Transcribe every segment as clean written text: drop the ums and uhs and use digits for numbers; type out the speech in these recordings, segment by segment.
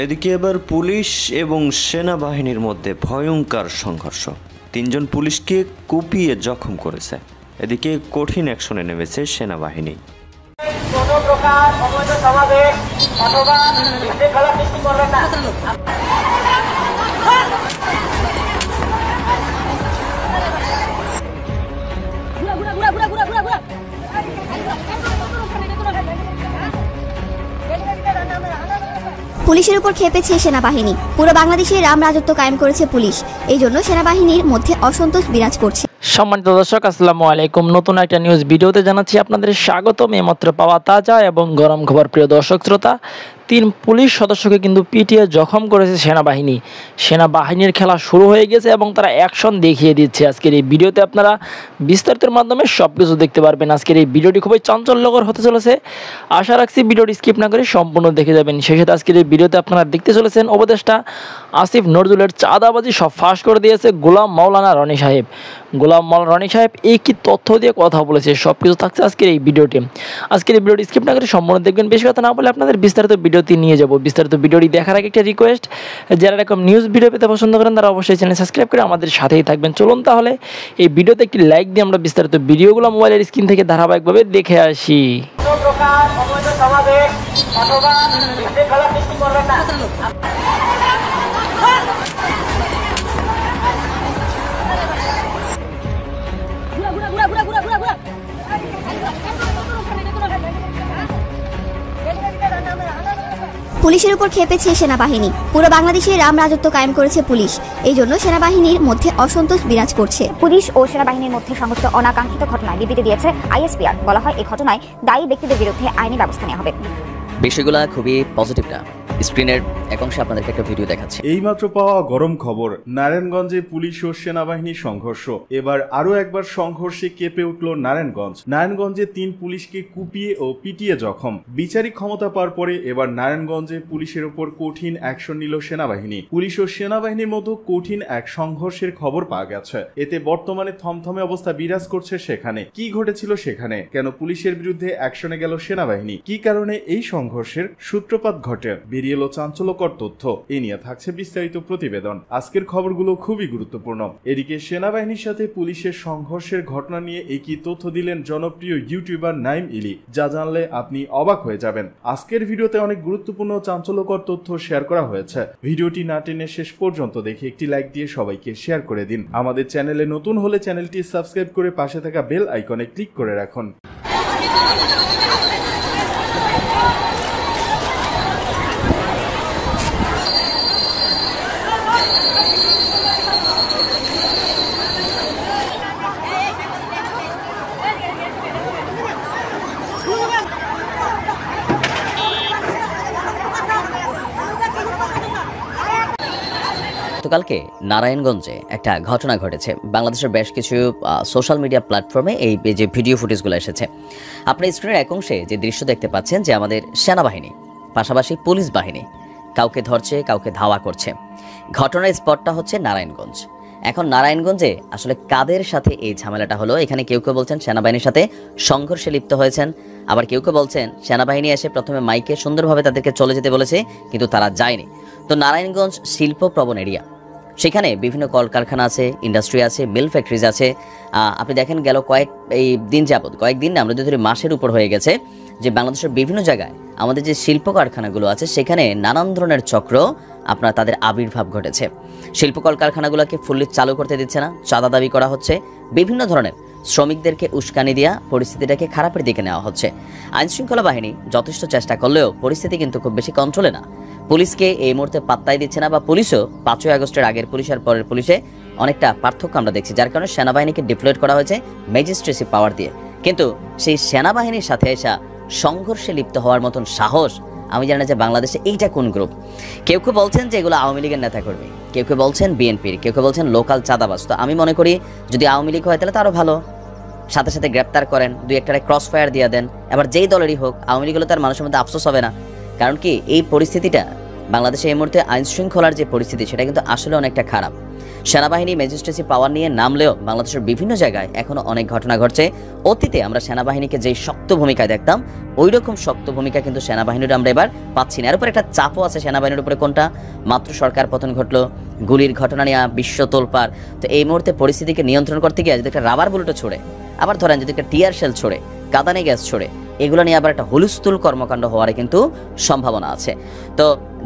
এদিকে এবার পুলিশ এবং সেনাবাহিনীর মধ্যে ভয়ঙ্কর সংঘর্ষ। 3 জন পুলিশকে কুপিয়ে জখম করেছে। এদিকে কঠিন অ্যাকশনে নেমেছে সেনাবাহিনী। কোনো প্রকার অবৈধ সমাবেশ অথবা বিশৃঙ্খলা সৃষ্টি করবেন না। পুলিশের উপর খেপেছে সেনাবাহিনী। পুরো বাংলাদেশে রাম রাজত্ব কায়েম করেছে পুলিশ, এই জন্য সেনাবাহিনীর মধ্যে অসন্তোষ বিরাজ করছে। সম্মানিত দর্শক, আসসালামু আলাইকুম। নতুন একটা নিউজ ভিডিওতে জানাচ্ছি আপনাদের স্বাগতম। এইমাত্র পাওয়া তাজা এবং গরম খবর। প্রিয় দর্শক শ্রোতা, 3 পুলিশ সদস্যকে কিন্তু পিটিয়ে জখম করেছে সেনাবাহিনী। সেনাবাহিনীর খেলা শুরু হয়ে গেছে এবং তারা অ্যাকশন দেখিয়ে দিচ্ছে। আজকের এই ভিডিওতে আপনারা বিস্তারিতের মাধ্যমে সব কিছু দেখতে পারবেন। আজকের এই ভিডিওটি খুবই চাঞ্চল্যকর হতে চলেছে। আশা রাখছি ভিডিওটি স্কিপ না করে সম্পূর্ণ দেখে যাবেন। সেই সাথে আজকের এই ভিডিওতে আপনারা দেখতে চলেছেন উপদেষ্টা আসিফ নজরুলের চাঁদাবাজি সব ফাঁস করে দিয়েছে গোলাম মাওলানা রনি সাহেব। গোলাম মাওলানা রনি সাহেব এই কি তথ্য দিয়ে কথা বলেছে, সব কিছু থাকছে আজকের এই ভিডিওটি। আজকের এই ভিডিওটি স্কিপ না করে সম্পূর্ণ দেখবেন। বেশি কথা না বলে আপনাদের বিস্তারিত ভিডিওটি নিয়ে যাব। বিস্তারিত ভিডিওটি দেখার আগে একটা রিকোয়েস্ট, যারা এরকম নিউজ ভিডিও পেতে পছন্দ করেন তারা অবশ্যই চ্যানেল সাবস্ক্রাইব করে আমাদের সাথেই থাকবেন। চলুন তাহলে এই ভিডিওতে একটি লাইক দিয়ে আমরা বিস্তারিত ভিডিওগুলো মোবাইলের স্ক্রিন থেকে ধারাবাহিকভাবে দেখে আসি। কোনো প্রকার অবৈধ সমাবেশ অথবা বিশৃঙ্খলা সৃষ্টি করবেন না। পুলিশের উপর খেপেছে সেনাবাহিনী। পুরো বাংলাদেশে রাম রাজত্ব কায়েম করেছে পুলিশ, এই জন্য সেনাবাহিনীর মধ্যে অসন্তোষ বিরাজ করছে। পুলিশ ও সেনাবাহিনীর মধ্যে সংঘটিত অনাকাঙ্ক্ষিত ঘটনায় বিবৃতি দিয়েছে আইএসপিআর। বলা হয় এই ঘটনায় দায়ী ব্যক্তিদের বিরুদ্ধে আইনি ব্যবস্থা নেওয়া হবে। বিষয়গুলো খুবই পজিটিভ না। স্ক্রিনের এক অংশে আপনাদেরকে একটা ভিডিও দেখাচ্ছি। এইমাত্র পাওয়া গরম খবর, নারায়ণগঞ্জে পুলিশ ও সেনাবাহিনীর সংঘর্ষ। এবার আরো একবার সংঘর্ষে কেঁপে উঠল নারায়ণগঞ্জ। নারায়ণগঞ্জে 3 পুলিশকে কুপিয়ে ও পিটিয়ে জখম। বিচারিক ক্ষমতা পাওয়ার পরে এবার নারায়ণগঞ্জে পুলিশের উপর কঠিন অ্যাকশন নিল সেনাবাহিনী। পুলিশ ও সেনাবাহিনীর মধ্যে কঠিন এক সংঘর্ষের খবর পাওয়া গেছে। এতে বর্তমানে থমথমে অবস্থা বিরাজ করছে সেখানে। কি ঘটেছিল সেখানে, কেন পুলিশের বিরুদ্ধে অ্যাকশনে গেল সেনাবাহিনী, কি কারণে এই সংঘর্ষের সূত্রপাত ঘটে, এলো চাঞ্চল্যকর তথ্য। এ নিয়ে থাকছে বিস্তারিত প্রতিবেদন। আজকের খবরগুলো খুবই গুরুত্বপূর্ণ। এদিকে সেনাবাহিনীর সাথে পুলিশের সংঘর্ষের ঘটনা নিয়ে একই তথ্য দিলেন জনপ্রিয় ইউটিউবার নাইম ইলি, যা জানলে আপনি অবাক হয়ে যাবেন। আজকের ভিডিওতে অনেক গুরুত্বপূর্ণ চাঞ্চল্যকর তথ্য শেয়ার করা হয়েছে। ভিডিওটি না টেনে শেষ পর্যন্ত দেখে একটি লাইক দিয়ে সবাইকে শেয়ার করে দিন। আমাদের চ্যানেলে নতুন হলে চ্যানেলটি সাবস্ক্রাইব করে পাশে থাকা বেল আইকনে ক্লিক করে রাখুন। গতকালকে নারায়ণগঞ্জে একটা ঘটনা ঘটেছে। বাংলাদেশের বেশ কিছু সোশ্যাল মিডিয়া প্ল্যাটফর্মে এই যে ভিডিও ফুটেজগুলো এসেছে। আপনি স্ক্রিনের এক অংশে যে দৃশ্য দেখতে পাচ্ছেন যে আমাদের সেনাবাহিনী পাশাপাশি পুলিশ বাহিনী কাউকে ধরছে, কাউকে ধাওয়া করছে। ঘটনার স্পটটা হচ্ছে নারায়ণগঞ্জ। এখন নারায়ণগঞ্জে আসলে কাদের সাথে এই ঝামেলাটা হলো, এখানে কেউ কেউ বলছেন সেনাবাহিনীর সাথে সংঘর্ষে লিপ্ত হয়েছেন, আবার কেউ কেউ বলছেন সেনাবাহিনী এসে প্রথমে মাইকে সুন্দরভাবে তাদেরকে চলে যেতে বলেছে কিন্তু তারা যায়নি। তো নারায়ণগঞ্জ শিল্প প্রবণ এরিয়া, সেখানে বিভিন্ন কলকারখানা আছে, ইন্ডাস্ট্রি আছে, মিল ফ্যাক্টরিজ আছে। আপনি দেখেন গেল কয়েকদিন না, আমরা যদি মাসের উপর হয়ে গেছে যে বাংলাদেশের বিভিন্ন জায়গায় আমাদের যে শিল্প কারখানাগুলো আছে সেখানে নানান ধরনের চক্র আপনার তাদের আবির্ভাব ঘটেছে। শিল্প কলকারখানাগুলোকে ফুল্লি চালু করতে দিচ্ছে না, চাঁদা দাবি করা হচ্ছে, বিভিন্ন ধরনের শ্রমিকদেরকে উস্কানি দেওয়া পরিস্থিতিটাকে খারাপের দিকে নেওয়া হচ্ছে। আইনশৃঙ্খলা বাহিনী যথেষ্ট চেষ্টা করলেও পরিস্থিতি কিন্তু খুব বেশি কন্ট্রোলে না। পুলিশকে এই মুহূর্তে পাত্তাই দিচ্ছে না, বা পুলিশও 5ই আগস্টের আগের পুলিশ আর পরের পুলিশে অনেকটা পার্থক্য আমরা দেখছি, যার কারণে সেনাবাহিনীকে ডিপ্লয়েড করা হয়েছে ম্যাজিস্ট্রেসি পাওয়ার দিয়ে। কিন্তু সেই সেনাবাহিনীর সাথে এসা সংঘর্ষে লিপ্ত হওয়ার মতন সাহস আমি জানি না যে বাংলাদেশে এইটা কোন গ্রুপ। কেউ কেউ বলছেন যে এগুলো আওয়ামী লীগের নেতাকর্মী, কেউ কেউ বলছেন বিএনপির, কেউ কেউ বলছেন লোকাল চাঁদাবাজ। তো আমি মনে করি যদি আওয়ামী লীগ হয় তাহলে তো আরও ভালো, সাথে সাথে গ্রেপ্তার করেন, 2-1টারে ক্রস ফায়ার দিয়ে দেন। এবার যেই দলেরই হোক, আওয়ামী লীগ হলে তার মানুষের মধ্যে আফসোস হবে না। কারণ কি এই পরিস্থিতিটা বাংলাদেশে এই মুহূর্তে আইন শৃঙ্খলার যে পরিস্থিতি সেটা কিন্তু আসলে অনেকটা খারাপ। সেনাবাহিনী ম্যাজিস্ট্রেসি পাওয়ার নিয়ে নামলেও বাংলাদেশের বিভিন্ন জায়গায় এখনো অনেক ঘটনা ঘটছে। অতীতে আমরা সেনাবাহিনীকে যেই শক্ত ভূমিকায় দেখতাম ওই রকম শক্ত ভূমিকা কিন্তু সেনাবাহিনীর আমরা এবার পাচ্ছি না। এর উপর একটা চাপও আছে সেনাবাহিনীর উপরে। কোনটা? মাত্র সরকার পতন ঘটলো, গুলির ঘটনা নিয়ে বিশ্ব তোলপাড়। তো এই মুহূর্তে পরিস্থিতিকে নিয়ন্ত্রণ করতে গিয়ে যদি একটা রাবার বুলেটও ছোড়ে, আবার ধরেন যদি একটা টিয়ার শেল ছোড়ে, কাঁদানে গ্যাস ছোড়ে, এগুলো নিয়ে আবার একটা হুলস্থুল কর্মকাণ্ড হওয়ার কিন্তু সম্ভাবনা আছে। তো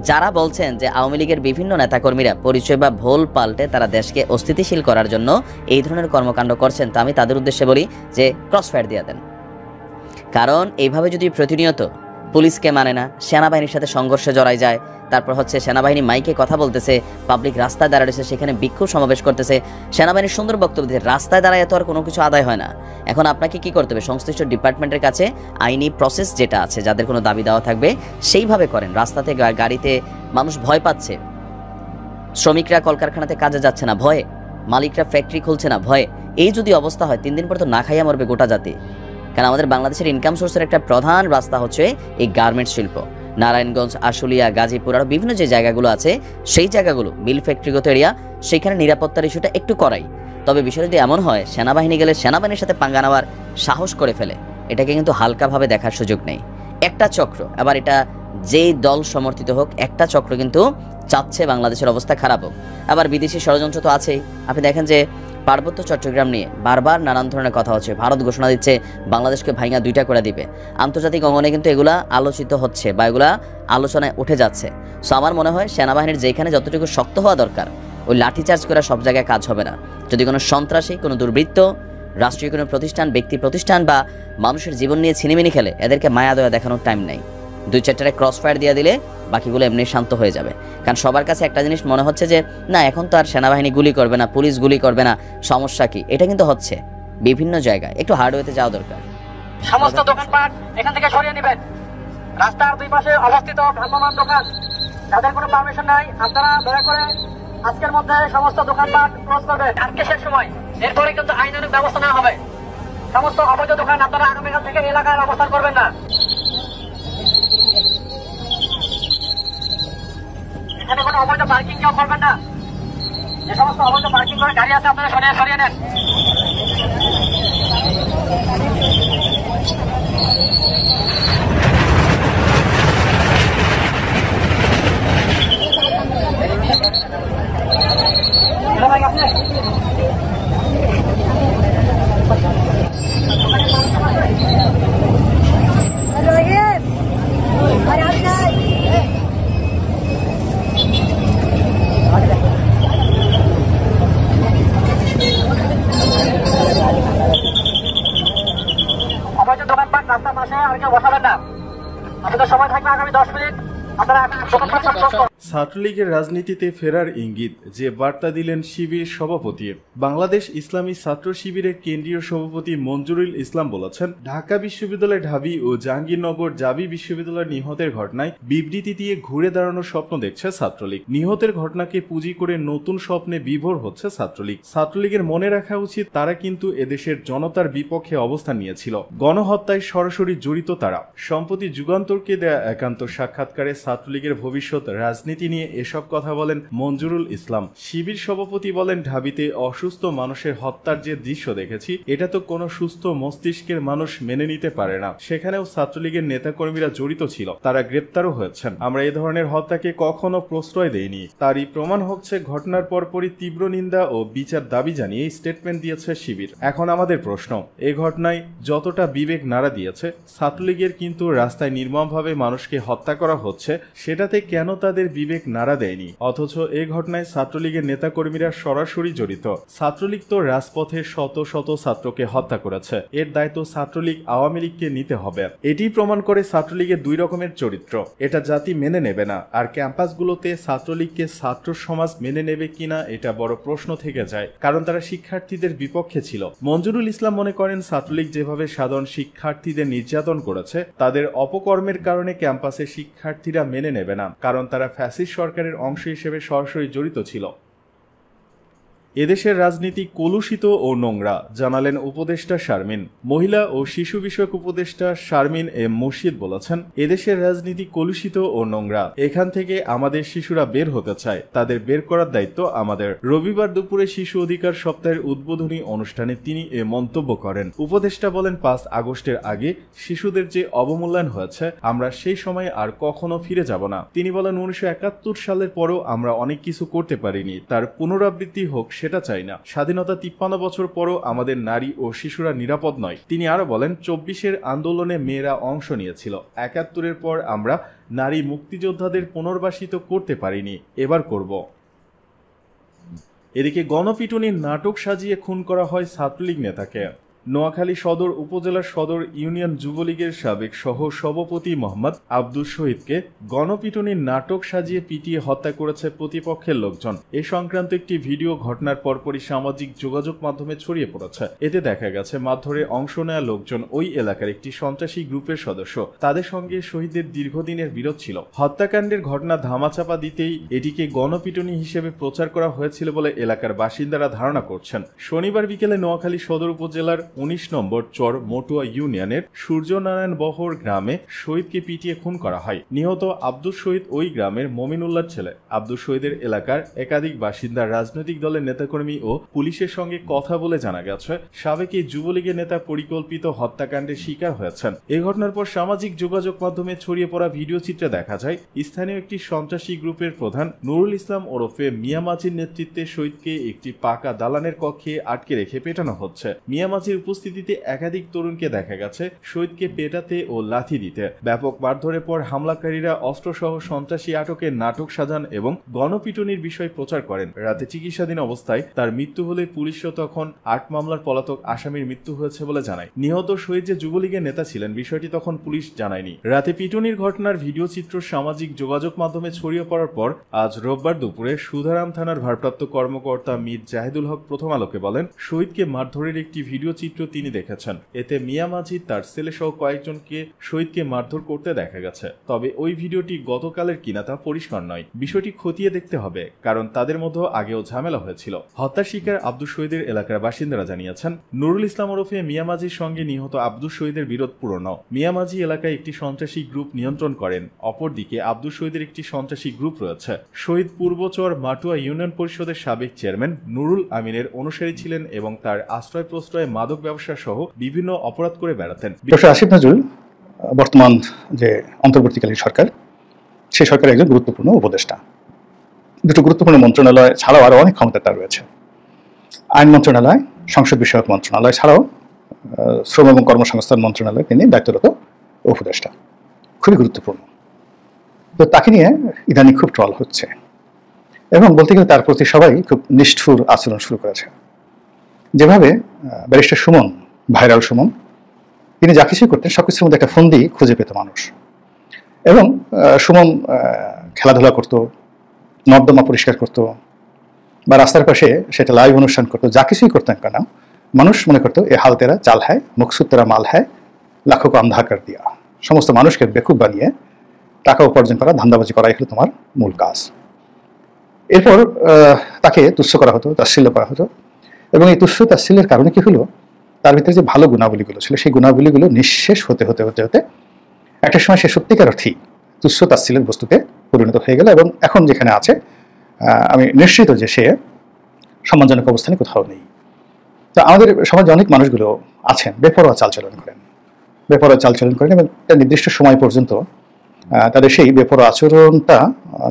যারা বলছেন যে আওয়ামী লীগের বিভিন্ন নেতাকর্মীরা পরিচয় বা ভোল পাল্টে তারা দেশকে অস্থিতিশীল করার জন্য এই ধরনের কর্মকাণ্ড করছেন, তা আমি তাদের উদ্দেশ্যে বলি যে ক্রসফায়ার দিয়ে দেন। কারণ এইভাবে যদি প্রতিনিয়ত পুলিশকে মানে না, সেনাবাহিনীর সাথে সংঘর্ষে জড়ায় যায়, তারপর হচ্ছে সেনাবাহিনী মাইকে কথা বলতেছে, পাবলিক রাস্তায় দাঁড়াচ্ছে, সেখানে বিক্ষোভ সমাবেশ করতেছে, সেনাবাহিনীর সুন্দর বক্তব্য দিচ্ছে, রাস্তায় দাঁড়ায় তো আর কোনো কিছু আদায় হয় না। এখন আপনাকে কি করতে হবে? সংশ্লিষ্ট ডিপার্টমেন্টের কাছে আইনি প্রসেস যেটা আছে, যাদের কোনো দাবি দেওয়া থাকবে সেইভাবে করেন। রাস্তাতে গাড়িতে মানুষ ভয় পাচ্ছে, শ্রমিকরা কলকারখানাতে কাজে যাচ্ছে না ভয়ে, মালিকরা ফ্যাক্টরি খুলছে না ভয়ে। এই যদি অবস্থা হয় 3 দিন পর তো না খাইয়া মরবে গোটা জাতি। কারণ আমাদের বাংলাদেশের ইনকাম সোর্সের একটা প্রধান রাস্তা হচ্ছে এই গার্মেন্টস শিল্প। নারায়ণগঞ্জ, আশুলিয়া, গাজীপুর আরও বিভিন্ন যে জায়গাগুলো আছে সেই জায়গাগুলো মিল ফ্যাক্টরিগত এরিয়া, সেখানে নিরাপত্তার ইস্যুটা একটু করাই। তবে বিষয় যদি এমন হয় সেনাবাহিনী গেলে সেনাবাহিনীর সাথে পাঙ্গা নেওয়ার সাহস করে ফেলে, এটাকে কিন্তু হালকাভাবে দেখার সুযোগ নেই। একটা চক্র, আবার এটা যেই দল সমর্থিত হোক, একটা চক্র কিন্তু চাচ্ছে বাংলাদেশের অবস্থা খারাপ হোক। আবার বিদেশি ষড়যন্ত্র তো আছেই। আপনি দেখেন যে পার্বত্য চট্টগ্রাম নিয়ে বারবার নানান ধরনের কথা হচ্ছে, ভারত ঘোষণা দিচ্ছে বাংলাদেশকে ভাঙা 2টা করে দিবে। আন্তর্জাতিক অঙ্গনে কিন্তু এগুলা আলোচিত হচ্ছে বা এগুলা আলোচনায় উঠে যাচ্ছে। সো আমার মনে হয় সেনাবাহিনীর যেখানে যতটুকু শক্ত হওয়া দরকার, ওই লাঠিচার্জ করে সব জায়গায় কাজ হবে না। যদি কোনো সন্ত্রাসী, কোনো দুর্বৃত্ত, রাষ্ট্রীয় কোনো প্রতিষ্ঠান, ব্যক্তি প্রতিষ্ঠান বা মানুষের জীবন নিয়ে ছিনিমিনি খেলে, এদেরকে মায়া দয়া দেখানোর টাইম নেই। 2-4টারে ক্রসফায়ার দিয়ে দিলে বাকিগুলো এমনি শান্ত হয়ে যাবে। কারণ সবার কাছে একটা জিনিস মনে হচ্ছে যে না, এখন তো আর সেনাবাহিনী গুলি করবে না, পুলিশ গুলি করবে না, সমস্যা কি? এটা কিন্তু হচ্ছে বিভিন্ন জায়গায়। একটু হার্ডওয়েতে যাওয়া দরকার। সমস্ত দোকানপাট এখান থেকে সরিয়ে নেবেন। রাস্তার 2 পাশে অবস্থিত ভ্রাম্যমাণ দোকান, যাদের কোনো পারমিশন নাই, আপনারা দয়া করে আজকের মধ্যে সমস্ত দোকানপাট ক্লোজ করবেন। আজকে শেষ সময়, এরপরে কিন্তু আইনানুগ ব্যবস্থা নেওয়া হবে। সমস্ত অবৈধ দোকান আপনারা আগামীকাল থেকে এলাকায় অবস্থান করবেন না। এখানে কোনো অবৈধ পার্কিং কেউ করবেন না। যে সমস্ত অবৈধ পার্কিং করে গাড়ি আছে আপনারা সরিয়ে নেন। অবৈধ দোকানপাট রাস্তার পাশে আর কেউ বসাবেন না। আপনাদের সময় থাকবে আগামী 10 মিনিট। আপনারা দোকানপাট সব ক্লোজ করুন। ছাত্রলীগের রাজনীতিতে ফেরার ইঙ্গিত যে বার্তা দিলেন শিবির সভাপতি। বাংলাদেশ ইসলামী ছাত্র শিবিরের কেন্দ্রীয় সভাপতি মঞ্জুরুল ইসলাম বলেছেন, ঢাকা বিশ্ববিদ্যালয় ঢাবি ও জাহাঙ্গীরনগর জাবি বিশ্ববিদ্যালয়ের নিহতের ঘটনায় বিবৃতি দিয়ে ঘুরে দাঁড়ানোর স্বপ্ন দেখছে ছাত্রলীগ। নিহতের ঘটনাকে পুঁজি করে নতুন স্বপ্নে বিভোর হচ্ছে ছাত্রলীগ। ছাত্রলীগের মনে রাখা উচিত, তারা কিন্তু এদেশের জনতার বিপক্ষে অবস্থান নিয়েছিল। গণহত্যায় সরাসরি জড়িত তারা। সম্প্রতি যুগান্তরকে দেয়া একান্ত সাক্ষাৎকারে ছাত্রলীগের ভবিষ্যৎ রাজনীতি নিয়ে এসব কথা বলেন মঞ্জুরুল ইসলাম। শিবির সভাপতি বলেন, ঢাবিতে অসুস্থ মানুষের হত্যার যে দৃশ্য দেখেছি, এটা তো কোনো সুস্থ মস্তিষ্কের মানুষ মেনে নিতে পারে না। সেখানেও ছাত্রলীগের নেতাকর্মীরা জড়িত ছিল, তারা গ্রেপ্তারও হয়েছেন। আমরা এই ধরনের হত্যাকে কখনো প্রশ্রয় দেইনি। তারই প্রমাণ হচ্ছে ঘটনার পরপরই তীব্র নিন্দা ও বিচার দাবি জানিয়ে স্টেটমেন্ট দিয়েছে শিবির। এখন আমাদের প্রশ্ন, এই ঘটনায় যতটা বিবেক নাড়া দিয়েছে ছাত্রলীগের, কিন্তু রাস্তায় নির্মমভাবে মানুষকে হত্যা করা হচ্ছে, সেটাতে কেন তাদের বিবেক নাড়া দেয়নি? অথচ এই ঘটনায় ছাত্রলীগের নেতাকর্মীরা সরাসরি জড়িত। ছাত্রলীগ তো রাজপথে শত শত ছাত্রকে হত্যা করেছে, এর দায়িত্ব ছাত্রলীগ আওয়ামী লীগকে নিতে হবে। এটি প্রমাণ করে ছাত্রলীগের 2 রকমের চরিত্র, এটা জাতি মেনে নেবে না। আর ক্যাম্পাসগুলোতে ছাত্রলীগকে ছাত্র সমাজ মেনে নেবে কিনা, এটা বড় প্রশ্ন থেকে যায়, কারণ তারা শিক্ষার্থীদের বিপক্ষে ছিল। মঞ্জুরুল ইসলাম মনে করেন, ছাত্রলীগ যেভাবে সাধারণ শিক্ষার্থীদের নির্যাতন করেছে, তাদের অপকর্মের কারণে ক্যাম্পাসে শিক্ষার্থীরা মেনে নেবে না, কারণ তারা ফ্যাসিস্ট সরকারের অংশ হিসেবে সরাসরি জড়িত ছিল। এদেশের রাজনীতি কলুষিত ও নোংরা, জানালেন উপদেষ্টা শারমিন। মহিলা ও শিশু বিষয়ক উপদেষ্টা শারমিন এম মুর্শিদ বলেছেন, এদেশের রাজনীতি কলুষিত ও নোংরা, এখান থেকে আমাদের শিশুরা বের হতে চায়, তাদের বের করার দায়িত্ব আমাদের। রবিবার দুপুরে শিশু অধিকার সপ্তাহের উদ্বোধনী অনুষ্ঠানে তিনি এ মন্তব্য করেন। উপদেষ্টা বলেন, 5 আগস্টের আগে শিশুদের যে অবমূল্যায়ন হয়েছে, আমরা সেই সময়ে আর কখনো ফিরে যাব না। তিনি বলেন, 1971 সালের পরও আমরা অনেক কিছু করতে পারিনি, তার পুনরাবৃত্তি হোক সেটা চাই না। স্বাধীনতা 53 বছর পরও আমাদের নারী ও শিশুরা নিরাপদ নয়। তিনি আরো বলেন, 24-এর আন্দোলনে মেয়েরা অংশ নিয়েছিল, 71-এর পর আমরা নারী মুক্তিযোদ্ধাদের পুনর্বাসিত করতে পারিনি, এবার করব। এদিকে গণপিটুনির নাটক সাজিয়ে খুন করা হয় ছাত্রলীগ নেতাকে। নোয়াখালী সদর উপজেলার সদর ইউনিয়ন যুবলীগের সাবেক সহ সভাপতি মোহাম্মদ আব্দুল শহীদকে গণপিটুনির নাটক সাজিয়ে পিটিয়ে হত্যা করেছে প্রতিপক্ষের লোকজন। এ সংক্রান্ত একটি ভিডিও ঘটনার পরপরই সামাজিক যোগাযোগ মাধ্যমে ছড়িয়ে পড়েছে। এতে দেখা গেছে মারধরে অংশ নেওয়া লোকজন ওই এলাকার একটি সন্ত্রাসী গ্রুপের সদস্য। তাদের সঙ্গে শহীদদের দীর্ঘদিনের বিরোধ ছিল। হত্যাকাণ্ডের ঘটনা ধামাচাপা দিতেই এটিকে গণপিটুনি হিসেবে প্রচার করা হয়েছিল বলে এলাকার বাসিন্দারা ধারণা করছেন। শনিবার বিকেলে নোয়াখালী সদর উপজেলার 19 নম্বর চর মটুয়া ইউনিয়নের সূর্যনারায়ণ বহর গ্রামে শহীদকে পিটিয়ে খুন করা হয়। নিহত আব্দুল শহীদ ওই গ্রামের মমিনুল্লাহর ছেলে। আব্দুল শহীদের এলাকার একাধিক বাসিন্দা, রাজনৈতিক দলের নেতাকর্মী ও পুলিশের সঙ্গে কথা বলে জানা গেছে, সাবেক এই যুবলীগের নেতা পরিকল্পিত হত্যাকাণ্ডের শিকার হয়েছেন। এই ঘটনার পর সামাজিক যোগাযোগ মাধ্যমে ছড়িয়ে পড়া ভিডিও চিত্রে দেখা যায় স্থানীয় একটি সন্ত্রাসী গ্রুপের প্রধান নুরুল ইসলাম ওরফে মিয়া মাঝির নেতৃত্বে শহীদকে একটি পাকা দালানের কক্ষে আটকে রেখে পেটানো হচ্ছে। মিয়া মাঝির উপস্থিতিতে একাধিক তরুণকে দেখা গেছে শহীদকে পেটাতে ও লাথি দিতে। ব্যাপক মারধরের পর হামলাকারীরা অস্ত্রসহ সন্ত্রাসী আটকের নাটক সাজান এবং গণপিটুনির বিষয় প্রচার করেন। রাতে চিকিৎসাধীন অবস্থায় তার মৃত্যু হলে পুলিশও তখন 8 মামলার পলাতক আসামির মৃত্যু হয়েছে বলে জানায়। নিহত শহীদ যে যুবলীগের নেতা ছিলেন বিষয়টি তখন পুলিশ জানায়নি। রাতে পিটুনির ঘটনার ভিডিও চিত্র সামাজিক যোগাযোগ মাধ্যমে ছড়িয়ে পড়ার পর আজ রোববার দুপুরে সুধারাম থানার ভারপ্রাপ্ত কর্মকর্তা মীর জাহিদুল হক প্রথম আলোকে বলেন, শহীদকে মারধরের একটি ভিডিও চিত্র তিনি দেখেছেন। এতে মিয়া মাঝি তার ছেলে সহ কয়েকজনকে শহীদকে মারধর করতে দেখা গেছে। তবে ওই ভিডিওটি গতকালের কিনা তা পরিষ্কার নয়। বিষয়টি খতিয়ে দেখতে হবে, কারণ তাদের মধ্যে আগেও ঝামেলা হয়েছিল। হত্যার শিকার আব্দুল শহীদের এলাকার বাসিন্দারা জানিয়েছেন, নুরুল ইসলাম ওরফে মিয়া মাঝির সঙ্গে নিহত আব্দুল শহীদের বিরোধ পুরনো। মিয়া মাঝি এলাকায় একটি সন্ত্রাসী গ্রুপ নিয়ন্ত্রণ করেন। অপরদিকে আব্দুল শহীদের একটি সন্ত্রাসী গ্রুপ রয়েছে। শহীদ পূর্বচর মাটুয়া ইউনিয়ন পরিষদের সাবেক চেয়ারম্যান নুরুল আমিনের অনুসারী ছিলেন এবং তার আশ্রয় প্রশ্রয়ে মাদক ব্যবসা সহ বিভিন্ন অপরাধ করে বেড়াতেন। ডক্টর আসিফ নজরুল বর্তমান যে অন্তর্বর্তীকালীন সরকার, সেই সরকারের একজন গুরুত্বপূর্ণ উপদেষ্টা। দুটো গুরুত্বপূর্ণ মন্ত্রণালয় ছাড়াও আরো অনেক ক্ষমতা তার রয়েছে। আইন মন্ত্রণালয়, সংসদ বিষয়ক মন্ত্রণালয় ছাড়াও শ্রম এবং কর্মসংস্থান মন্ত্রণালয়ে তিনি দায়িত্বরত উপদেষ্টা, খুবই গুরুত্বপূর্ণ। তো তাকে নিয়ে ইদানিং খুব ট্রল হচ্ছে এবং বলতে গেলে তার প্রতি সবাই খুব নিষ্ঠুর আচরণ শুরু করেছে। যেভাবে ব্যারিস্টার সুমন, ভাইরাল সুমন, তিনি যা কিছুই করতেন সবকিছুর মধ্যে একটা ফন্দি খুঁজে পেত মানুষ। এবং সুমন খেলাধুলা করতো, নর্দমা পরিষ্কার করতো, বা রাস্তার পাশে সেটা লাইভ অনুষ্ঠান করতো, যা কিছুই করতেন কেন মানুষ মনে করতো এ হাল তেরা চাল হ্যায়, মকসুদ তেরা মাল হ্যায়, লাখো কো আন্ধা কর দিয়া। সমস্ত মানুষকে বেকুব বানিয়ে টাকা উপার্জন করা, ধান্দাবাজি করাই হলো তোমার মূল কাজ। এরপর তাকে তুচ্ছ করা হতো, তাচ্ছিল্য করা হতো। এবং এই তুচ্ছ তাচ্ছিল্যের কারণে কি হলো, তার ভিতরে যে ভালো গুণাবলীগুলো ছিল সেই গুণাবলীগুলো নিঃশেষ হতে হতে হতে হতে একটা সময় সে সত্যিকার অর্থেই তুচ্ছ তাচ্ছিল্যের বস্তুতে পরিণত হয়ে গেল। এবং এখন যেখানে আছে আমি নিশ্চিত যে সে সম্মানজনক অবস্থানে কোথাও নেই। তো আমাদের সমাজে অনেক মানুষগুলো আছেন বেপরোয়া চালচলন করেন এবং একটা নির্দিষ্ট সময় পর্যন্ত তাদের সেই বেপরোয়া আচরণটা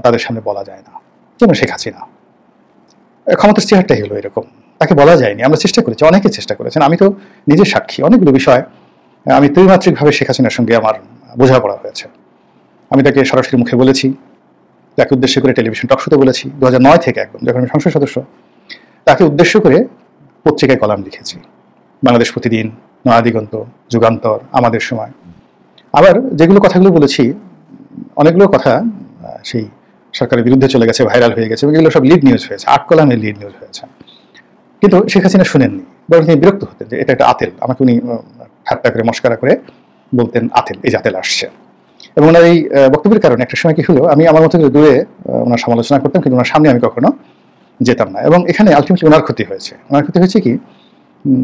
তাদের সামনে বলা যায় না। যেমন শেখ হাসিনা, ক্ষমতার চেহারটাই হলো এরকম, তাকে বলা যায়নি। আমরা চেষ্টা করেছি, অনেকে চেষ্টা করেছেন, আমি তো নিজের সাক্ষী। অনেকগুলো বিষয় আমি ত্রিমাত্রিকভাবে শেখ হাসিনার সঙ্গে আমার বোঝাপড়া হয়েছে। আমি তাকে সরাসরি মুখে বলেছি, তাকে উদ্দেশ্য করে টেলিভিশন টকশোতে বলেছি। 2009 থেকে একদম যখন আমি সংসদ সদস্য, তাকে উদ্দেশ্য করে পত্রিকায় কলাম লিখেছি, বাংলাদেশ প্রতিদিন, নয়াদিগন্ত, যুগান্তর, আমাদের সময়। আবার যেগুলো কথাগুলো বলেছি, অনেকগুলো কথা সেই সরকারের বিরুদ্ধে চলে গেছে, ভাইরাল হয়ে গেছে, এবং এগুলো সব লিড নিউজ হয়েছে, 8 কলামের লিড নিউজ হয়েছে। কিন্তু শেখ হাসিনা শুনেননি, বরং তিনি বিরক্ত হতেন যে এটা একটা আতেল। আমাকে উনি ঠাট্টা করে মস্কারা করে বলতেন আতেল, এই যে আতেল আসছে। এবং ওনার এই বক্তব্যের কারণে একটা সময় কি হলো, আমি আমার মতো করে দূরে ওনার সমালোচনা করতাম, কিন্তু ওনার সামনে আমি কখনো যেতাম না। এবং এখানে আলটিমেটলি ওনার ক্ষতি হয়েছে। ওনার ক্ষতি হয়েছে কি,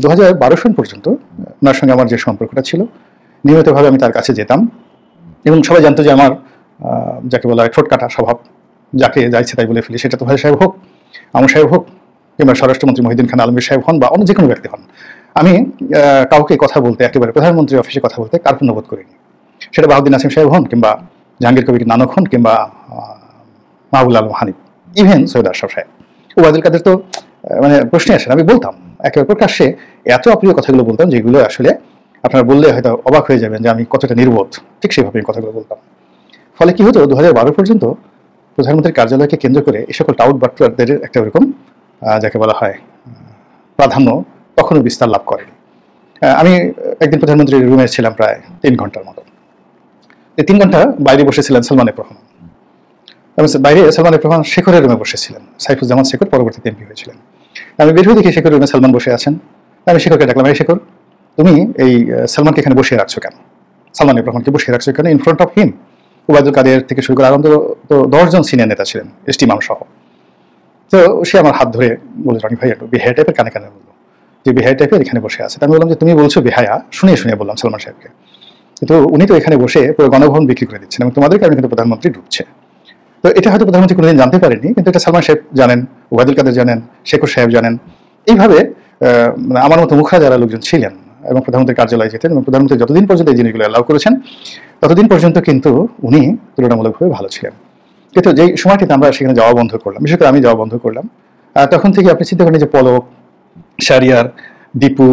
2012 সাল পর্যন্ত ওনার সঙ্গে আমার যে সম্পর্কটা ছিল, নিয়মিতভাবে আমি তার কাছে যেতাম এবং সবাই জানতো যে আমার যাকে বলা হয় ঠোঁট কাটা স্বভাব, যাকে যাইছে তাই বলে ফেলি, সেটা তো ভাই সাহেব হোক, আমর সাহেব হোক, কিংবা স্বরাষ্ট্রমন্ত্রী মহিউদ্দিন খান আলমগীর সাহেব হন বা অন্য যে কোনো ব্যক্তি হন, আমি কাউকে কথা বলতে, একেবারে প্রধানমন্ত্রীর অফিসে কথা বলতে কার্পণ্যবোধ করিনি। সেটা বাহাউদ্দিন আসিম সাহেব হন, কিংবা জাহাঙ্গীর কবির নানক হন, কিংবা মাহবুল আলম হানিফ, ইভেন সৈয়দ আশরাফ সাহেব, ওবায়দুল কাদের, তো মানে প্রশ্নে আসেন। আমি বলতাম একেবারে প্রকাশ্যে এত অপ্রিয় কথাগুলো বলতাম, যেগুলো আসলে আপনারা বললে হয়তো অবাক হয়ে যাবেন যে আমি কতটা নির্বোধ। ঠিক সেভাবে আমি কথাগুলো বলতাম। ফলে কি হতো, 2012 পর্যন্ত প্রধানমন্ত্রীর কার্যালয়কে কেন্দ্র করে এই সকল টাউট বাটপারদের একটা ওরকম যাকে বলা হয় প্রাধান্য তখনও বিস্তার লাভ করেনি। আমি একদিন প্রধানমন্ত্রীর রুমে ছিলাম প্রায় 3 ঘন্টার মতো। এই 3 ঘন্টা বাইরে বসেছিলেন সালমান এফ রহমান, এবং বাইরে সালমান এফ রহমান শেখরের রুমে বসেছিলেন। সাইফুজ্জামান শেখর পরবর্তীতে এমপি হয়েছিলেন। আমি বের হয়ে দেখি শেখরের রুমে সালমান বসে আছেন। আমি শেখরকে ডাকলাম, এই শেখর, তুমি এই সালমানকে এখানে বসিয়ে রাখছো কেন? সালমান এফ রহমানকে বসিয়ে রাখছো কেন in front of him? Obaidul Quader থেকে শুরু করে আনন্দ তো 10 জন সিনিয়র নেতা ছিলেন, এসটিমাম সহ। তো সে আমার হাত ধরে বলে, রনি ভাই একটু বেহায়া টাইপের, কানে কানে বললো যে বেহায়া টাইপের এখানে বসে আছে। আমি বললাম যে তুমি বলছো বেহায়া, শুনে বললাম সালমান সাহেবকে, কিন্তু উনি তো এখানে বসে পুরো গণভবন বিক্রি করে দিচ্ছেন এবং তোমাদের কারণে কিন্তু প্রধানমন্ত্রী ঢুকছে। তো এটা হয়তো প্রধানমন্ত্রী কোনোদিন জানতে পারেনি, কিন্তু এটা সালমান সাহেব জানেন, ওবায়দুল কাদের জানেন, শেখর সাহেব জানেন। এইভাবে আমার মতো মুখরা যারা লোকজন ছিলেন এবং প্রধানমন্ত্রীর কার্যালয়ে যেতেন, এবং প্রধানমন্ত্রী যতদিন পর্যন্ত এই জিনিসগুলো অ্যালাউ করেছেন ততদিন পর্যন্ত কিন্তু উনি তুলনামূলকভাবে ভালো ছিলেন। কিন্তু যেই সময়টিতে আমরা সেখানে যাওয়া বন্ধ করলাম, বিশেষ করে আমি যাওয়া বন্ধ করলাম, তখন থেকে আপনি চিন্তা করেন যে পলক, শাহরিয়ার, বিপু,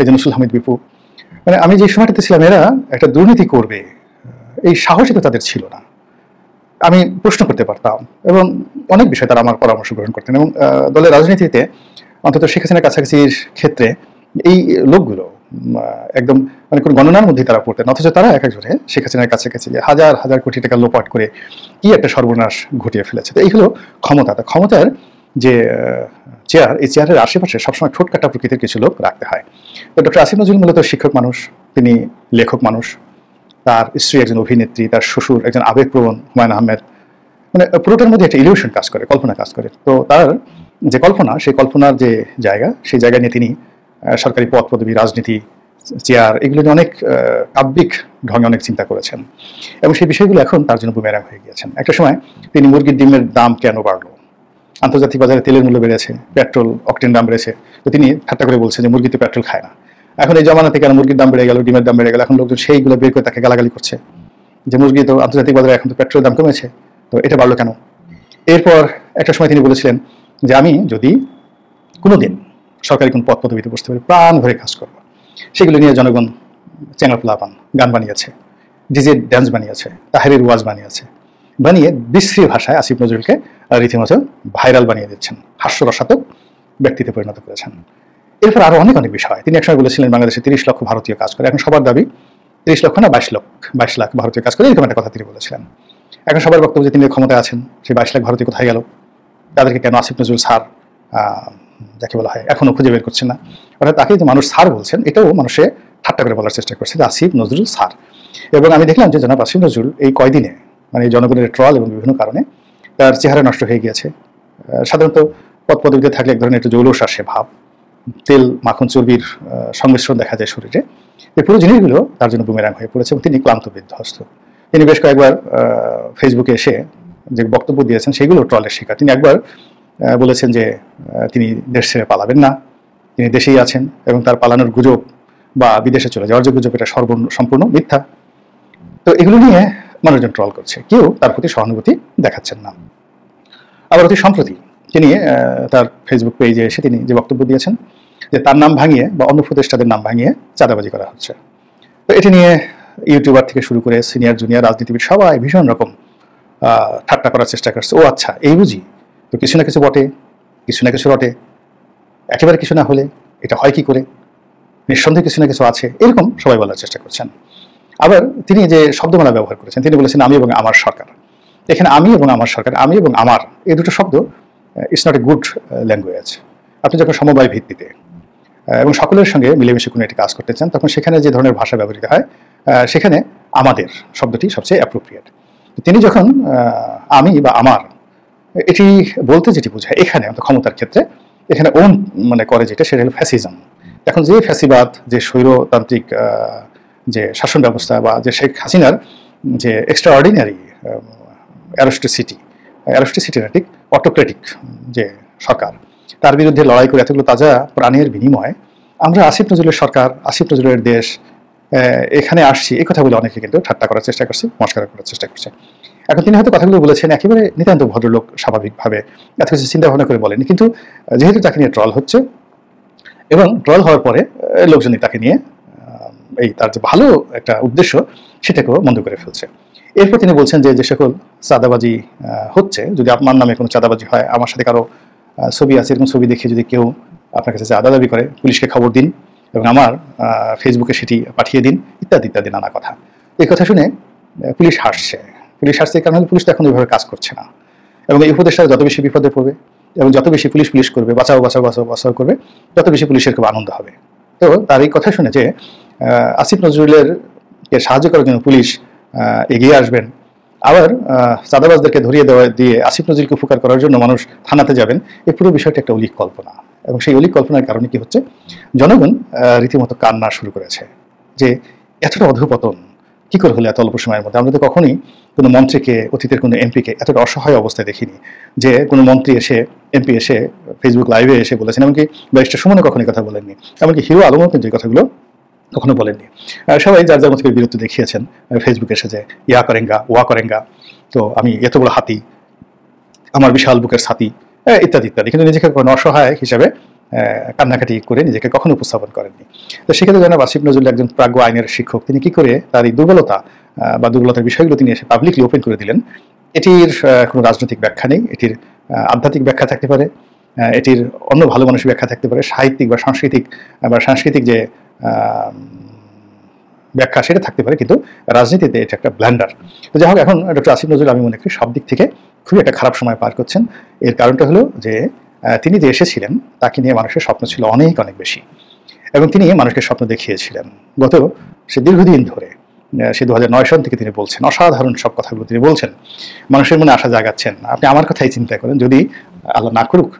এই যে নসরুল হামিদ বিপু, মানে আমি যে সময়টাতে ছিলাম, এরা একটা দুর্নীতি করবে এই সাহসই তো তাদের ছিল না। আমি প্রশ্ন করতে পারতাম এবং অনেক বিষয়ে তারা আমার পরামর্শ গ্রহণ করতেন। এবং দলের রাজনীতিতে অন্তত শেখ হাসিনার কাছাকাছির ক্ষেত্রে এই লোকগুলো একদম মানে কোন গণনার মধ্যে তারা পড়তেন, অথচ তারা এক একজনে শেখ হাসিনার কাছাকাছি হাজার হাজার কোটি টাকা লোপাট করে কি একটা সর্বনাশ ঘটিয়ে ফেলেছে। তো এইগুলো ক্ষমতার যে চেয়ার, এই চেয়ারের আশেপাশে সবসময় ঠোঁটকাটা প্রকৃতির কিছু লোক রাখতে হয়। তো ডক্টর আসিফ নজরুল মূলত শিক্ষক মানুষ, তিনি লেখক মানুষ, তার স্ত্রী একজন অভিনেত্রী, তার শ্বশুর একজন আবেগপ্রবণ হুমায়ুন আহমেদ, মানে পুরোটার মধ্যে একটা ইলিউশন কাজ করে, কল্পনা কাজ করে। তো তার যে কল্পনা, সেই কল্পনার যে জায়গা, সেই জায়গা নিয়ে তিনি সরকারি পদ পদবি, রাজনীতি, চেয়ার, এগুলো নিয়ে অনেক কাব্যিক ঢঙে অনেক চিন্তা করেছেন এবং সেই বিষয়গুলো এখন তার জন্য বুমেরাং হয়ে গিয়েছেন। একটা সময় তিনি মুরগির ডিমের দাম কেন বাড়লো, আন্তর্জাতিক বাজারে তেলের মূল্য বেড়েছে, পেট্রোল অকটেন দাম বেড়েছে, তো তিনি ঠাট্টা করে বলছেন যে মুরগিতে পেট্রোল খায় না। এখন এই জমানাতে কেন মুরগির দাম বেড়ে গেল, ডিমের দাম বেড়ে গেল, এখন লোকজন সেইগুলো বের করে তাকে গালাগালি করছে যে মুরগি তো আন্তর্জাতিক বাজারে এখন তো পেট্রোলের দাম কমেছে, তো এটা বাড়লো কেন? এরপর একটা সময় তিনি বলেছিলেন যে আমি যদি কোনোদিন সরকারি কোন পদ পদবিতে বসতে পারি, প্রাণ ভরে কাজ করবো। সেগুলো নিয়ে জনগণ চ্যাংড়াপোলাপান গান বানিয়েছে, ডিজে ড্যান্স বানিয়েছে, তাহেরির ওয়াজ বানিয়ে বিশ্রী ভাষায় আসিফ নজরুলকে রীতিমতো ভাইরাল বানিয়ে দিচ্ছেন, হাস্যরসাত্মক ব্যক্তিতে পরিণত করেছেন। এরপর আরো অনেক বিষয়। তিনি একসময় বলেছিলেন বাংলাদেশে 30 লক্ষ ভারতীয় কাজ করে, এখন সবার দাবি 30 লক্ষ না 22 লাখ ভারতীয় কাজ করে, এরকম একটা কথা তিনি বলেছিলেন। এখন সবার বক্তব্য যে তিনি ক্ষমতায় আছেন, সেই 22 লাখ ভারতীয় কোথায় গেল, তাদেরকে কেন আসিফ নজরুল স্যার যাকে বলা হয় এখনো খুঁজে বের করছেন না। অর্থাৎ তাকে যে মানুষ স্যার বলছেন, এটাও মানুষে ঠাট্টা করে বলার চেষ্টা করছে যে আসিফ নজরুল স্যার। এবং আমি দেখলাম যে জনাব আসিফ নজরুল এই কয়দিনে মানে জনগণের ট্রল এবং বিভিন্ন কারণে তার চেহারা নষ্ট হয়ে গিয়েছে। সাধারণত পদ পদবিতে থাকলে এক ধরনের একটু জৌলস আসে ভাব, তেল মাখন চর্বির সংমিশ্রণ দেখা যায় শরীরে। এই পুরো জিনিসগুলো তার জন্য বুমেরাং হয়ে পড়েছে এবং তিনি ক্লান্ত বিধ্বস্ত। তিনি বেশ কয়েকবার ফেসবুকে এসে যে বক্তব্য দিয়েছেন সেগুলো ট্রলের শিকার। তিনি একবার বলেছেন যে তিনি দেশ ছেড়ে পালাবেন না, তিনি দেশেই আছেন এবং তার পালানোর গুজব বা বিদেশে চলে যাওয়ার যে গুজব, এটা সম্পূর্ণ মিথ্যা। তো এগুলো নিয়ে মানুষজন ট্রল করছে, কেউ তার প্রতি সহানুভূতি দেখাচ্ছেন না। আবার অতি সম্প্রতি তিনি তার ফেসবুক পেজে এসে তিনি যে বক্তব্য দিয়েছেন যে তার নাম ভাঙিয়ে বা অন্য উপদেষ্টাদের নাম ভাঙিয়ে চাঁদাবাজি করা হচ্ছে। তো এটি নিয়ে ইউটিউবার থেকে শুরু করে সিনিয়র জুনিয়র রাজনীতিবিদ সবাই ভীষণ রকম ঠাট্টা করার চেষ্টা করছে। ও আচ্ছা, এই বুঝি, তো কিছু না কিছু বটে, কিছু না কিছু রটে, একেবারে কিছু না হলে এটা হয় কি করে, নিঃসন্দেহে কিছু না কিছু আছে, এরকম সবাই বলার চেষ্টা করছেন। আবার তিনি যে শব্দমালা ব্যবহার করেছেন, তিনি বলেছেন আমি এবং আমার সরকার। এখানে আমি এবং আমার সরকার, আমি এবং আমার, এই দুটো শব্দ it's not a good language. আপনি যখন সমবায় ভিত্তিতে এবং সকলের সঙ্গে মিলেমিশে কোনো একটি কাজ করতে চান, তখন সেখানে যে ধরনের ভাষা ব্যবহৃত হয়, সেখানে আমাদের শব্দটি সবচেয়ে অ্যাপ্রোপ্রিয়েট। তিনি যখন আমি বা আমার এটি বলতে যেটি বোঝায় এখানে ক্ষমতার ক্ষেত্রে এখানে ওন মানে করে যেটা সেটা হলো ফ্যাসিজম। এখন যে ফ্যাসিবাদ, যে স্বৈরতান্ত্রিক যে শাসন ব্যবস্থা বা যে শেখ হাসিনার যে এক্সট্রাঅর্ডিনারি অ্যারোস্টিসিটি না ঠিক অটোক্রেটিক যে সরকার, তার বিরুদ্ধে লড়াই করে এতগুলো তাজা প্রাণের বিনিময়ে আমরা আসিফ নজরুলের সরকার, আসিফ নজরুলের দেশ এখানে আসছি, এই কথাগুলো অনেকে কিন্তু ঠাট্টা করার চেষ্টা করছে, মস্করা করার চেষ্টা করছে। এখন তিনি হয়তো কথাগুলো বলেছেন একেবারে নিতান্ত ভদ্রলোক, স্বাভাবিকভাবে এত কিছু চিন্তা ভাবনা করে বলেনি, কিন্তু যেহেতু তাকে নিয়ে ট্রল হচ্ছে এবং ট্রল হওয়ার পরে লোকজনই তাকে নিয়ে এই তার যে ভালো একটা উদ্দেশ্য সেটাকেও মন্দ করে ফেলছে। এরপর তিনি বলছেন যে যে সকল চাঁদাবাজি হচ্ছে, যদি আপনার নামে কোনো চাঁদাবাজি হয়, আমার সাথে কারো ছবি আছে, এরকম ছবি দেখে যদি কেউ আপনার কাছে চাঁদা দাবি করে, পুলিশকে খবর দিন এবং আমার ফেসবুকে সেটি পাঠিয়ে দিন, ইত্যাদি ইত্যাদি নানা কথা। এই কথা শুনে পুলিশ হাসছে এই কারণে পুলিশ তো এখন ওইভাবে কাজ করছে না, এবং এই উপদেশটা যত বেশি বিপদে পড়বে এবং যত বেশি পুলিশ করবে, বাঁচাও করবে, তত বেশি পুলিশের খুব আনন্দ হবে। তো তার এই কথা শুনে যে আসিফ নজরুলের সাহায্য করার জন্য পুলিশ এগিয়ে আসবেন, আবার চাঁদাবাজদেরকে ধরিয়ে দিয়ে আসিফ নজরুলকে উপকার করার জন্য মানুষ থানাতে যাবেন, এই পুরো বিষয়টা একটা অলীক কল্পনা। এবং সেই অলীক কল্পনার কারণে কি হচ্ছে, জনগণ রীতিমতো কান্না শুরু করেছে যে এতটা অধঃপতন কি করে হলো এত অল্প সময়ের মধ্যে। আমরা তো কখনোই কোনো মন্ত্রীকে, অতীতের কোনো এমপিকে এতটা অসহায় অবস্থায় দেখিনি যে কোনো মন্ত্রী এমপি এসে ফেসবুক লাইভে এসে বলেছেন, এমনকি ব্যারিস্টার সুমনও কখনোই কথা বলেননি, এমনকি হিরো আলমও কিন্তু এই কথাগুলো কখনো বলেননি। সবাই যার যার মতো করে বিরক্তি দেখিয়েছেন ফেসবুকে এসে যে ওয়া করেঙ্গা, তো আমি এত বড় হাতি, আমার বিশাল বুকের ছাতি, ইত্যাদি ইত্যাদি, কিন্তু নিজেকে কোনো অসহায় হিসাবে কান্নাকাটি করে নিজেকে কখনো উপস্থাপন করেননি। তো সেক্ষেত্রে জনাব আসিফ নজরুল একজন প্রাজ্ঞ আইনের শিক্ষক, তিনি কি করে তার এই দুর্বলতা বা দুর্বলতার বিষয়গুলো তিনি এসে পাবলিকলি ওপেন করে দিলেন। এটির কোনো রাজনৈতিক ব্যাখ্যা নেই, এটির আধ্যাত্মিক ব্যাখ্যা থাকতে পারে, এটির অন্য ভালো মানুষের ব্যাখ্যা থাকতে পারে, সাহিত্যিক বা সাংস্কৃতিক যে ব্যাখ্যা সেটা থাকতে পারে, কিন্তু রাজনীতিতে এটা একটা ব্ল্যান্ডার। তো যাই হোক, এখন ডক্টর আসিফ নজরুল আমি মনে করি সব দিক থেকে খুবই একটা খারাপ সময় পার করছেন। এর কারণটা হলো যে তিনি যে এসেছিলেন তাকে নিয়ে মানুষের স্বপ্ন ছিল অনেক অনেক বেশি, এবং তিনি মানুষকে স্বপ্ন দেখিয়েছিলেন সে দীর্ঘদিন ধরে, সে 2009 সাল থেকে তিনি বলছেন, অসাধারণ সব কথাগুলো তিনি বলছেন, মানুষের মনে আশা জাগাচ্ছেন। আপনি আমার কথাই চিন্তা করেন, যদি আল্লাহ না করুক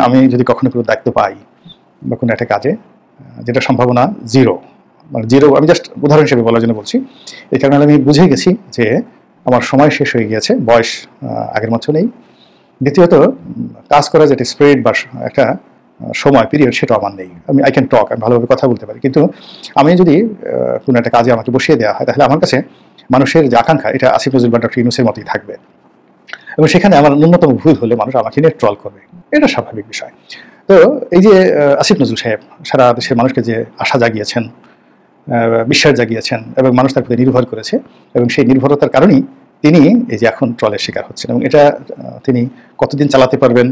আমি যদি কখনো কোনো দায়িত্ব পাই বা কোনো একটা কাজে, যেটা সম্ভাবনা জিরো, আমি জাস্ট উদাহরণ হিসেবে বলার জন্য বলছি, এই কারণে আমি বুঝে গেছি যে আমার সময় শেষ হয়ে গিয়েছে, বয়স আগের মতো নেই। দ্বিতীয়ত কাজ করা যেটা স্পিরিট বা একটা সময় পিরিয়ড, সেটা আমার নেই। আমি ভালোভাবে কথা বলতে পারি, কিন্তু আমি যদি কোনো একটা কাজে আমাকে বসিয়ে দেওয়া হয়, তাহলে আমার কাছে মানুষের যে আকাঙ্ক্ষা, এটা আসিফ নজরুল বা ডক্টর ইউনূসের মতোই থাকবে, এবং সেখানে আমার ন্যূনতম ভুল হলে মানুষ আমাকে নিয়ে ট্রল করবে, এটা স্বাভাবিক বিষয়। তো এই যে আসিফ নজরুল সাহেব সারা দেশের মানুষকে যে আশা জাগিয়েছেন, বিশ্বাস জাগিয়েছেন, এবং মানুষ তার প্রতি নির্ভর করেছে, এবং সেই নির্ভরতার কারণেই তিনি এই যে এখন ট্রলের শিকার হচ্ছেন, এবং এটা তিনি কতদিন চালাতে পারবেন,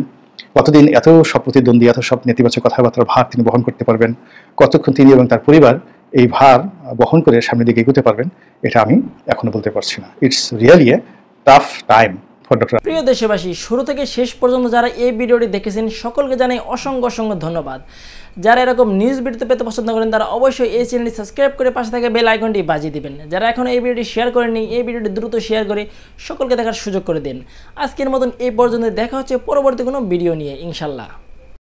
কতদিন এত সব প্রতিদ্বন্দ্বী, এত সব নেতিবাচক কথাবার্তার ভার তিনি বহন করতে পারবেন, কতক্ষণ তিনি এবং তার পরিবার এই ভার বহন করে সামনের দিকে এগোতে পারবেন, এটা আমি এখনো বলতে পারছি না। It's really a tough time for doctor. প্রিয় দেশবাসী, শুরু থেকে শেষ পর্যন্ত যারা এই ভিডিওটি দেখেছেন সকলকে জানাই অসংখ্য ধন্যবাদ। যারা এরকম নিউজ ভিডিও পেতে পছন্দ করেন তারা অবশ্যই এই চ্যানেলটি সাবস্ক্রাইব করে পাশে থাকা বেল আইকনটি বাজিয়ে দিবেন। যারা এখন এই ভিডিওটি শেয়ার করেননি, এই ভিডিওটি দ্রুত শেয়ার করে সকলকে দেখার সুযোগ করে দিন। আজকের মতন এই পর্যন্ত, দেখা হচ্ছে পরবর্তী কোনো ভিডিও নিয়ে ইনশাল্লাহ।